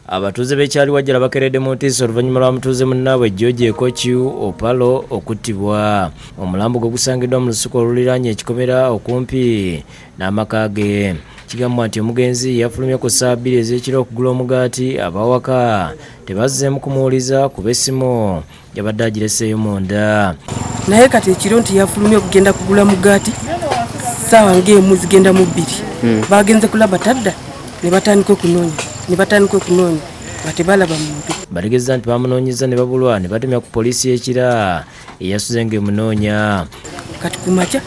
Abatuuze b'ekyaliwajjala bakeredde mu ntiisa oluvannyuma lwa mutuuze munnaabwe George Kochu Opalo okuttibwa. Omulambo gwe gusangiddwa mu lusuku oluliraanye ekikomera okumpi n'amaka ge. Kigambwa nti omugenzi yafulumye ku ssaawa 2 ez'ekiro okugula omugaati abawaka tebazzeemu kumuwuliza kuba essimu yabadde agireseeyo munda. Naye kati ekiro nti yafulumye okugenda kugula mugaati ssaawa ng'emu zigenda mu 2 bagenze kulaba tadda ne batandika okunoonya nga tebalaba muntu. Bategeeza nti bamunoonyeza ne babulwa ne batemya ku poliisi y'ekira eyasuze ng'emunoonya. Kati ku makya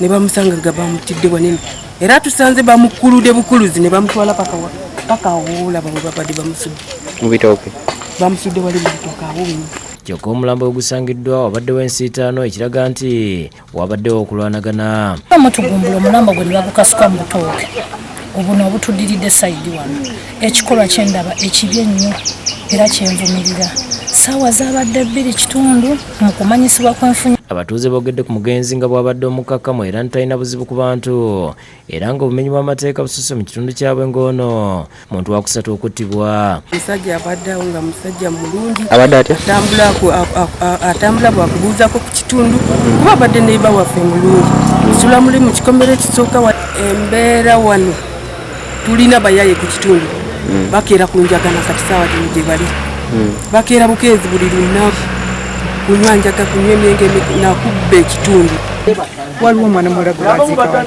ne bamusanga nga bamutidde wanene era tusanze bamukulude bukuluzi ne bamutwala paka awoola bamwe babadde bamusudde mu bitooke, bamusudde wali mu bitooke awoonya. Kyokka omulambo we gusangiddwa wabaddewo ensiitaano ekiraga nti wabaddewo okulwanagana. Bamutugumbula omulambo gwe ne bagukasuka mu butooke obuno obutuddiridde sayidi wano. Ekikolwa ky'endaba ekibi ennyo era kyenvumirira. Ssaawa zaabadde 2 kitundu mu kumanyisibwa kw'enfunya. Abatuuze boogedde ku mugenzi nga bw'abadde omukakkamu era ntalina buzibu ku bantu era ng'obumenyi bw'amateeka bususse mu kitundu kyabwe ng'ono muntu wa kusatu okuttibwa. Omusajja abaddeawo nga musajja mulungi abadde atya atambula bwakubuuzako ku kitundu kuba abadde neiba waffe mulungi. Tusula muli mu kikomero ekisooka embeera wano tulina bayaye ku kitundu bakeera ku njagana kati ssaawa zino gye bali bakeera bukeezi buli lunaku kunywa njaga kunywa emyenge nakubba ekitundu. Waliwo omwana muwala gwe baziika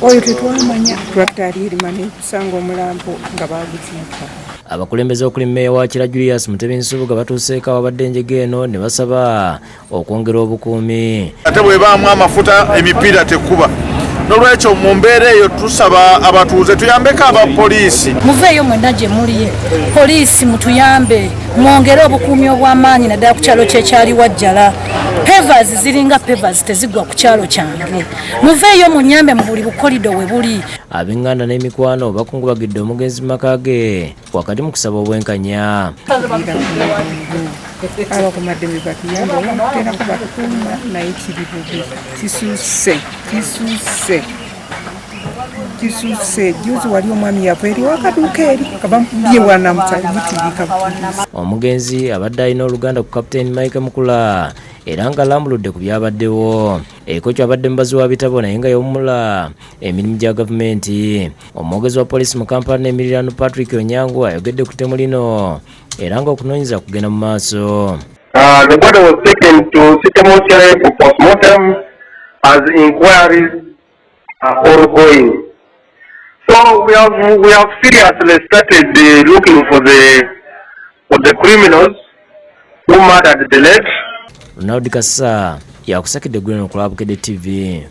oyo tetwamanya twakitaali erima nekusanga omulambo nga baguziika. Abakulembeze okuli mmeeya wa Kira Julius Mutebinsubuga batuuseeko awabadde enjege eno ne basaba okwongera obukuumi. Ate bw'ebaamu amafuta emipiira tekuba. N'olwekyo mu mbeera eyo tusaba abatuuze tuyambeko abapoliisi. Muveeyo mwenna gye muli poliisi mutuyambe mwongere obukuumi obw'amaanyi naddala ku kyalo ky'ekyaliwajjala. Pevers ziringa pevers tezigwa ku kyalo kyange. Muveeyo munyambe mu buli bukolido we buli. Ab'enganda n'emikwano bakungubagidde omugenzi mu maka ge wakati mu kusaba obwenkanya. Abakumadde batuyambe okuteerako batukuuma naye kiri bubi kisuuse. Juzi wali omwami yava eri wakaduuka eri kabamubye wanamutalimitirika. Omugenzi abadde alina oluganda ku Capt.Mike Mukula era nga lambuludde ku byabaddewo. Ekkocho abadde mubazi wa bitabo naye nga yawummula emirimu gya gavumenti. Omwogezi wa poliisi mu Kampala n'emirirano Patrick Onyango ayogedde ku ttemu lino era nga okunoonyeza kugenda mu maaso. The body was taken to City Mortuary for postmortem as inquiries are ongoing. So we have seriously started looking for the criminals who murdered the late. Ronald Kassa yakusakidde Gwino ku Abadde TV.